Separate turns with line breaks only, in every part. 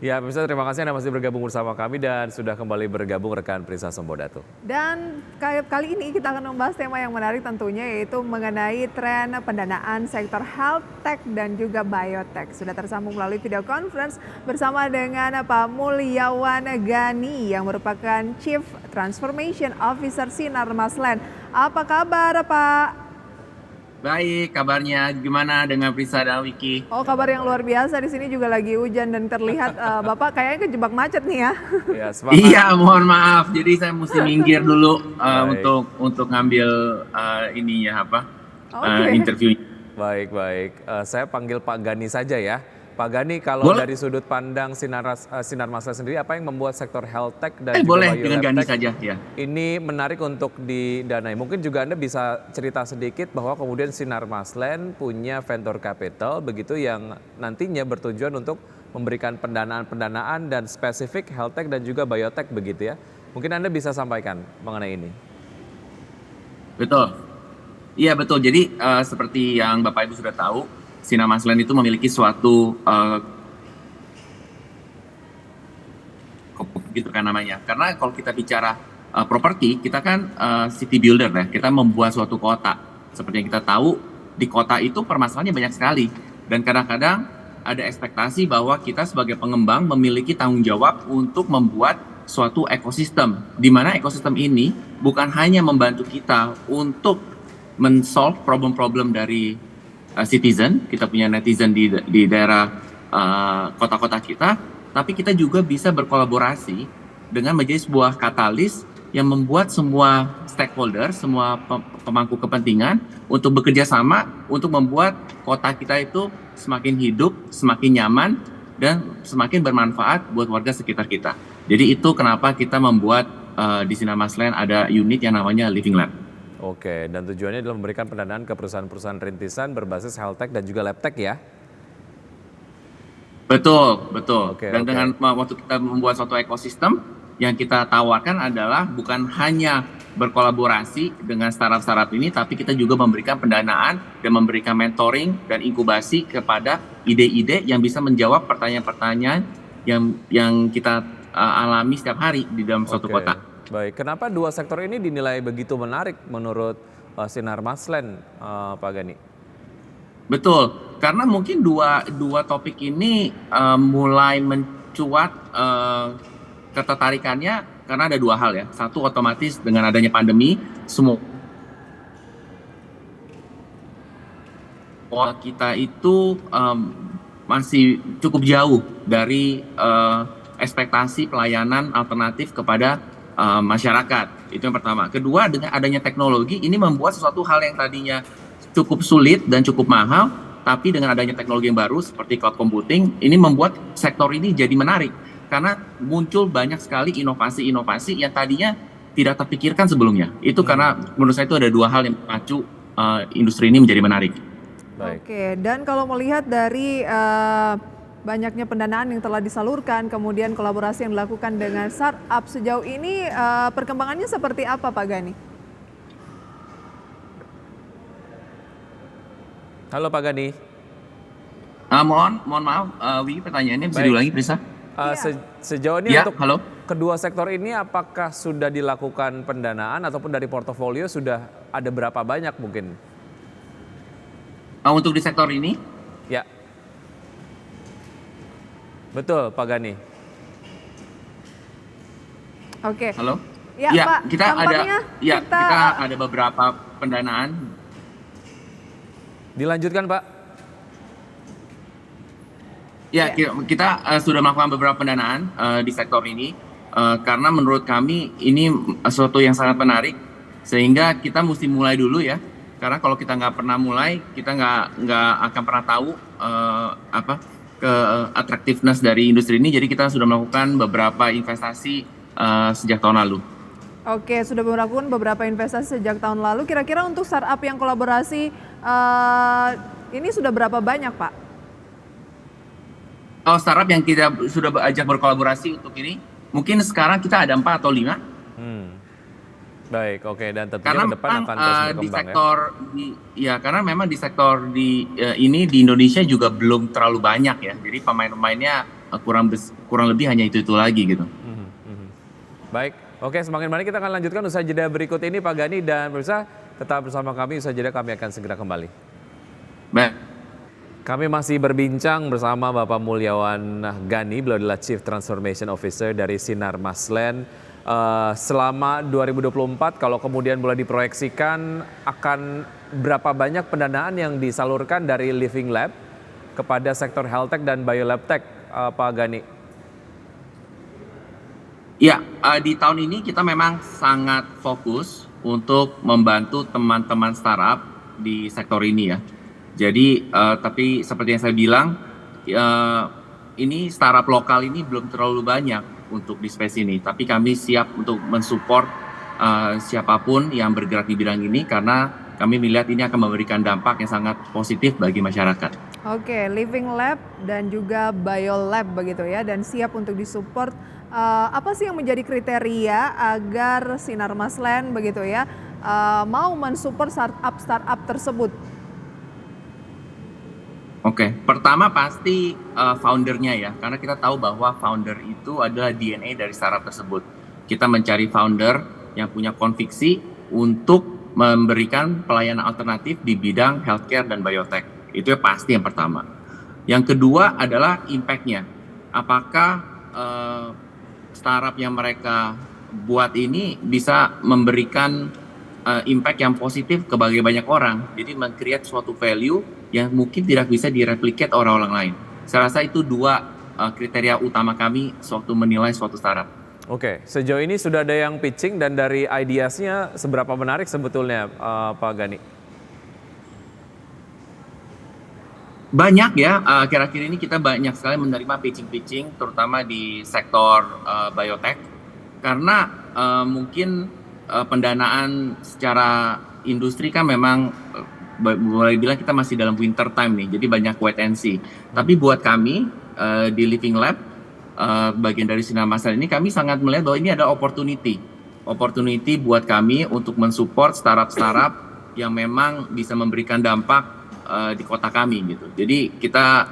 Ya, pemirsa terima kasih Anda masih bergabung bersama kami dan sudah kembali bergabung rekan Prisa Sambodato.
Dan kali ini kita akan membahas tema yang menarik tentunya yaitu mengenai tren pendanaan sektor health tech dan juga biotech. Sudah tersambung melalui video conference bersama dengan Pak Mulyawan Gani yang merupakan Chief Transformation Officer Sinar Maslen. Apa kabar Pak?
Baik, kabarnya gimana dengan Prisa dan Wiki?
Oh, kabar yang luar biasa, di sini juga lagi hujan dan terlihat Bapak kayaknya kejebak macet nih ya.
Ya, semangat.
Iya, mohon maaf. Jadi saya mesti minggir dulu
Baik.
untuk ngambil ininya
Oke.
interview.
Baik. Saya panggil Pak Gani saja ya. Pak Gani, kalau
Boleh,
dari sudut pandang Sinar Maslen sendiri, apa yang membuat sektor health tech dan juga
boleh dengan
biolab
Gani
tech
saja ya.
ini menarik untuk didanai? Mungkin juga Anda bisa cerita sedikit bahwa kemudian Sinar Maslen punya venture capital begitu yang nantinya bertujuan untuk memberikan pendanaan dan spesifik health tech dan juga biotech begitu ya. Mungkin Anda bisa sampaikan mengenai ini.
Betul. Iya betul. Jadi seperti yang Bapak Ibu sudah tahu, Sina Maslen itu memiliki suatu gitu kan namanya. Karena kalau kita bicara properti, kita kan city builder ya. Kita membuat suatu kota. Seperti yang kita tahu, di kota itu permasalahannya banyak sekali. Dan kadang-kadang ada ekspektasi bahwa kita sebagai pengembang memiliki tanggung jawab untuk membuat suatu ekosistem. Di mana ekosistem ini bukan hanya membantu kita untuk men-solve problem-problem dari citizen, kita punya netizen di daerah kota-kota kita, tapi kita juga bisa berkolaborasi dengan menjadi sebuah katalis yang membuat semua stakeholder, semua pemangku kepentingan untuk bekerja sama untuk membuat kota kita itu semakin hidup, semakin nyaman, dan semakin bermanfaat buat warga sekitar kita. Jadi itu kenapa kita membuat di Sinar Maslen ada unit yang namanya Living Lab.
Oke, dan tujuannya adalah memberikan pendanaan ke perusahaan-perusahaan rintisan berbasis health tech dan juga lab tech ya?
Betul.
Oke.
Dan dengan waktu kita membuat suatu ekosistem, yang kita tawarkan adalah bukan hanya berkolaborasi dengan startup-startup ini, tapi kita juga memberikan pendanaan dan memberikan mentoring dan inkubasi kepada ide-ide yang bisa menjawab pertanyaan-pertanyaan yang kita alami setiap hari di dalam suatu
Oke,
kota.
baik. Kenapa dua sektor ini dinilai begitu menarik menurut Sinar Maslen, Pak Gani?
Betul, karena mungkin dua topik ini mulai mencuat ketertarikannya karena ada dua hal ya. Satu, otomatis dengan adanya pandemi, semua kita itu masih cukup jauh dari ekspektasi pelayanan alternatif kepada masyarakat. Itu yang pertama. Kedua, dengan adanya teknologi ini membuat sesuatu hal yang tadinya cukup sulit dan cukup mahal, tapi dengan adanya teknologi yang baru seperti cloud computing, ini membuat sektor ini jadi menarik karena muncul banyak sekali inovasi-inovasi yang tadinya tidak terpikirkan sebelumnya. Itu karena menurut saya itu ada dua hal yang memacu industri ini menjadi menarik.
Baik.
Oke, dan kalau melihat dari banyaknya pendanaan yang telah disalurkan, kemudian kolaborasi yang dilakukan dengan startup sejauh ini, perkembangannya seperti apa Pak Gani?
Halo Pak Gani.
Mohon maaf, Wiki, pertanyaannya bisa
Baik.
diulangi, Prisa?
Sejauh ini
Ya,
untuk
halo.
kedua sektor ini apakah sudah dilakukan pendanaan ataupun dari portofolio sudah ada berapa banyak mungkin?
Untuk di sektor ini,
Ya, betul Pak Gani.
Oke.
halo.
Ya,
Ya,
Pak,
kita
tampaknya
kita ada beberapa pendanaan.
Dilanjutkan Pak.
Ya,
Ya.
kita sudah melakukan beberapa pendanaan di sektor ini karena menurut kami ini sesuatu yang sangat menarik sehingga kita mesti mulai dulu ya. Karena kalau kita nggak pernah mulai, kita nggak akan pernah tahu ke attractiveness dari industri ini. Jadi kita sudah melakukan beberapa investasi sejak tahun lalu.
Oke, sudah melakukan beberapa investasi sejak tahun lalu. Kira-kira untuk startup yang kolaborasi ini sudah berapa banyak, Pak?
Oh, startup yang kita sudah ajak berkolaborasi untuk ini, mungkin sekarang kita ada 4 atau 5.
Baik, oke, dan tentunya
Karena
ke depan
memang
akan terus
di
berkembang ya.
sektor karena memang di sektor ini di Indonesia juga belum terlalu banyak ya. Jadi pemain-pemainnya kurang lebih hanya itu lagi gitu.
Mhm, mhm. Baik, oke, semakin mari kita akan lanjutkan usai jeda berikut ini Pak Gani, dan pemirsa tetap bersama kami, usai jeda kami akan segera kembali.
Baik.
Kami masih berbincang bersama Bapak Mulyawan Gani, beliau adalah Chief Transformation Officer dari Sinar Maslen. Selama 2024 kalau kemudian boleh diproyeksikan akan berapa banyak pendanaan yang disalurkan dari Living Lab kepada sektor health tech dan biolab tech, Pak Gani?
Ya, di tahun ini kita memang sangat fokus untuk membantu teman-teman startup di sektor ini ya. Jadi, tapi seperti yang saya bilang, ini startup lokal ini belum terlalu banyak untuk di space ini. Tapi kami siap untuk mensupport siapapun yang bergerak di bidang ini karena kami melihat ini akan memberikan dampak yang sangat positif bagi masyarakat.
Oke, Living Lab dan juga Biolab begitu ya, dan siap untuk disupport. Apa sih yang menjadi kriteria agar Sinar Maslen begitu ya mau mensupport startup tersebut?
Oke, pertama pasti foundernya ya, karena kita tahu bahwa founder itu adalah DNA dari startup tersebut. Kita mencari founder yang punya konviksi untuk memberikan pelayanan alternatif di bidang healthcare dan biotech. Itu yang pasti yang pertama. Yang kedua adalah impact-nya. Apakah startup yang mereka buat ini bisa memberikan impact yang positif ke banyak orang. Jadi men-create suatu value yang mungkin tidak bisa direplicate orang-orang lain. Saya rasa itu dua kriteria utama kami sewaktu menilai suatu startup.
Oke, sejauh ini sudah ada yang pitching dan dari ideasnya seberapa menarik sebetulnya, Pak Gani?
Banyak ya, akhir-akhir ini kita banyak sekali menerima pitching-pitching, terutama di sektor biotech, karena mungkin pendanaan secara industri kan memang boleh bilang kita masih dalam winter time nih, jadi banyak wait and see. Tapi buat kami di Living Lab, bagian dari Sinar Maslen ini, kami sangat melihat bahwa ini ada opportunity buat kami untuk mensupport startup-startup yang memang bisa memberikan dampak di kota kami gitu. Jadi kita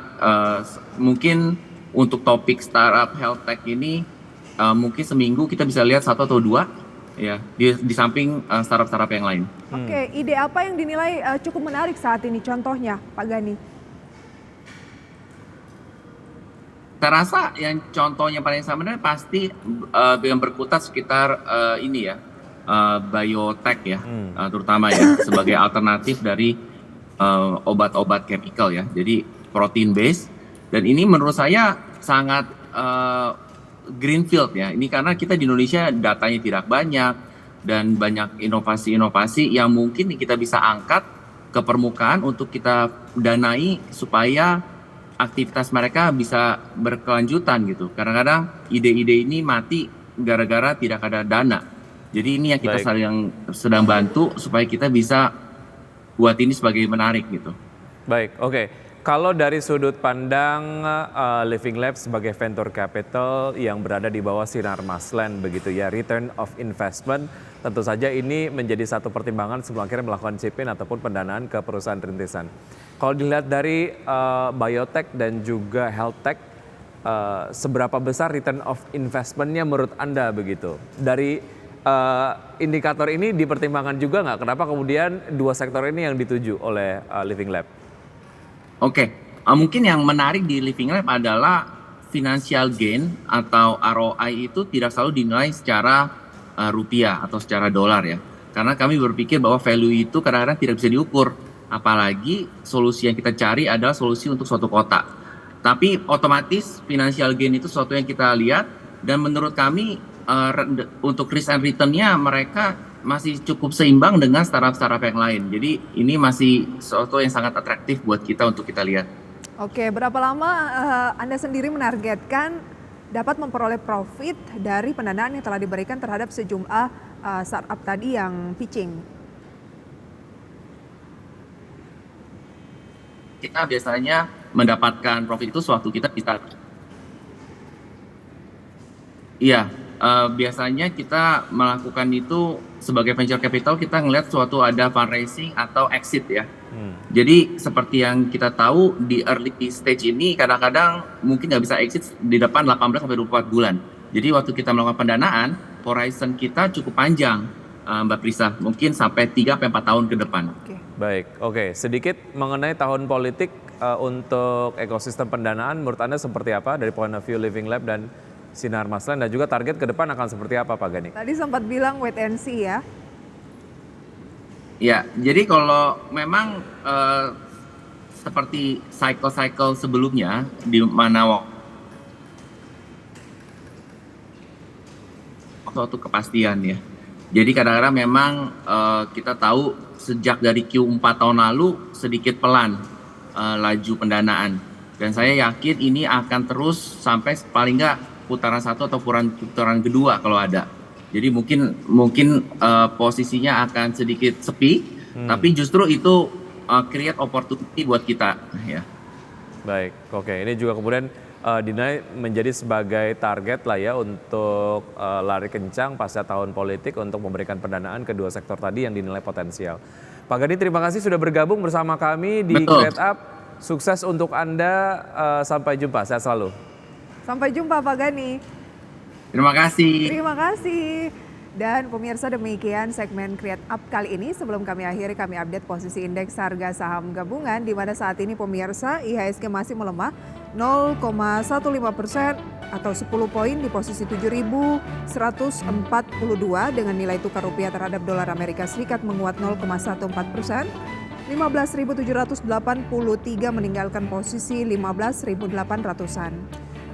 mungkin untuk topik startup health tech ini mungkin seminggu kita bisa lihat 1 atau 2 ya di samping startup-startup yang lain.
Oke, ide apa yang dinilai cukup menarik saat ini contohnya, Pak Gani?
Saya rasa yang contohnya paling sama pasti yang berkutat sekitar ini ya, biotech ya, terutama ya sebagai alternatif dari obat-obat chemical ya, jadi protein base, dan ini menurut saya sangat greenfield ya. Ini karena kita di Indonesia datanya tidak banyak dan banyak inovasi-inovasi yang mungkin kita bisa angkat ke permukaan untuk kita danai supaya aktivitas mereka bisa berkelanjutan gitu. Kadang-kadang ide-ide ini mati gara-gara tidak ada dana. Jadi ini yang kita sedang bantu supaya kita bisa buat ini sebagai menarik gitu.
Baik, oke. Kalau dari sudut pandang Living Lab sebagai venture capital yang berada di bawah Sinar Maslen begitu ya, return of investment tentu saja ini menjadi satu pertimbangan sebelum akhirnya melakukan chip-in ataupun pendanaan ke perusahaan rintisan. Kalau dilihat dari biotech dan juga health tech, seberapa besar return of investment-nya menurut Anda begitu? Dari indikator ini dipertimbangkan juga nggak? Kenapa kemudian dua sektor ini yang dituju oleh Living Lab?
Oke, mungkin yang menarik di Living Lab adalah financial gain atau ROI itu tidak selalu dinilai secara rupiah atau secara dolar ya. Karena kami berpikir bahwa value itu kadang-kadang tidak bisa diukur. Apalagi solusi yang kita cari adalah solusi untuk suatu kota. Tapi otomatis financial gain itu sesuatu yang kita lihat, dan menurut kami untuk risk and return-nya mereka masih cukup seimbang dengan startup-startup yang lain. Jadi ini masih sesuatu yang sangat atraktif buat kita untuk kita lihat.
Oke, berapa lama Anda sendiri menargetkan dapat memperoleh profit dari pendanaan yang telah diberikan terhadap sejumlah startup tadi yang pitching?
Kita biasanya mendapatkan profit itu sewaktu kita bisa. Iya, biasanya kita melakukan itu sebagai venture capital, kita ngelihat suatu ada fundraising atau exit ya. Jadi seperti yang kita tahu di early stage ini kadang-kadang mungkin nggak bisa exit di depan 18-24 bulan. Jadi waktu kita melakukan pendanaan, horizon kita cukup panjang, Mbak Prisa, mungkin sampai 3-4 tahun ke depan.
Baik, oke. Sedikit mengenai tahun politik untuk ekosistem pendanaan, menurut Anda seperti apa dari point of view Living Lab dan Sinar Maslen, dan juga target ke depan akan seperti apa Pak Gani?
Tadi sempat bilang wait and see ya.
Ya, jadi kalau memang seperti cycle-cycle sebelumnya, di mana suatu kepastian ya. Jadi kadang-kadang memang kita tahu sejak dari Q4 tahun lalu sedikit pelan laju pendanaan. Dan saya yakin ini akan terus sampai paling nggak putaran 1 atau putaran kedua kalau ada. Jadi mungkin posisinya akan sedikit sepi, tapi justru itu create opportunity buat kita ya.
Baik, oke. Ini juga kemudian dinilai menjadi sebagai target lah ya untuk lari kencang pasca tahun politik untuk memberikan pendanaan kedua sektor tadi yang dinilai potensial. Pak Gani, terima kasih sudah bergabung bersama kami di Create Up. Sukses untuk Anda, sampai jumpa, sehat selalu.
Sampai jumpa Pak Gani.
Terima kasih.
Terima kasih. Dan pemirsa, demikian segmen Create Up kali ini. Sebelum kami akhiri, kami update posisi indeks harga saham gabungan, di mana saat ini pemirsa IHSG masih melemah 0,15% atau 10 poin di posisi 7.142 dengan nilai tukar rupiah terhadap dolar Amerika Serikat menguat 0,14%. 15.783 meninggalkan posisi 15.800-an.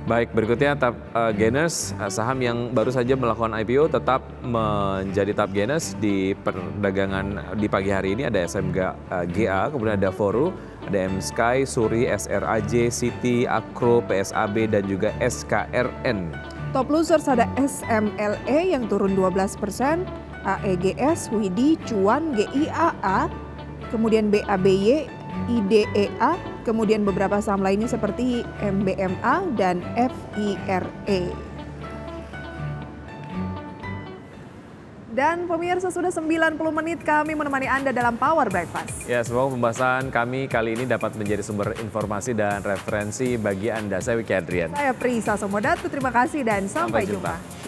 Baik, berikutnya top gainers, saham yang baru saja melakukan IPO tetap menjadi top gainers di perdagangan di pagi hari ini. Ada SMGA, kemudian ada Foru, ada M-Sky, Suri, SRAJ, Citi, Akro, PSAB, dan juga SKRN.
Top losers ada SMLE yang turun 12%, AEGS, Widi, Cuan, GIAA, kemudian BABY, IDEA, kemudian beberapa saham lainnya seperti MBMA dan FIRE. Dan pemirsa, sudah 90 menit kami menemani Anda dalam Power Breakfast.
Ya, semoga pembahasan kami kali ini dapat menjadi sumber informasi dan referensi bagi Anda. Saya Wiki Adrian.
Saya Prisa Somodatu, terima kasih dan sampai jumpa.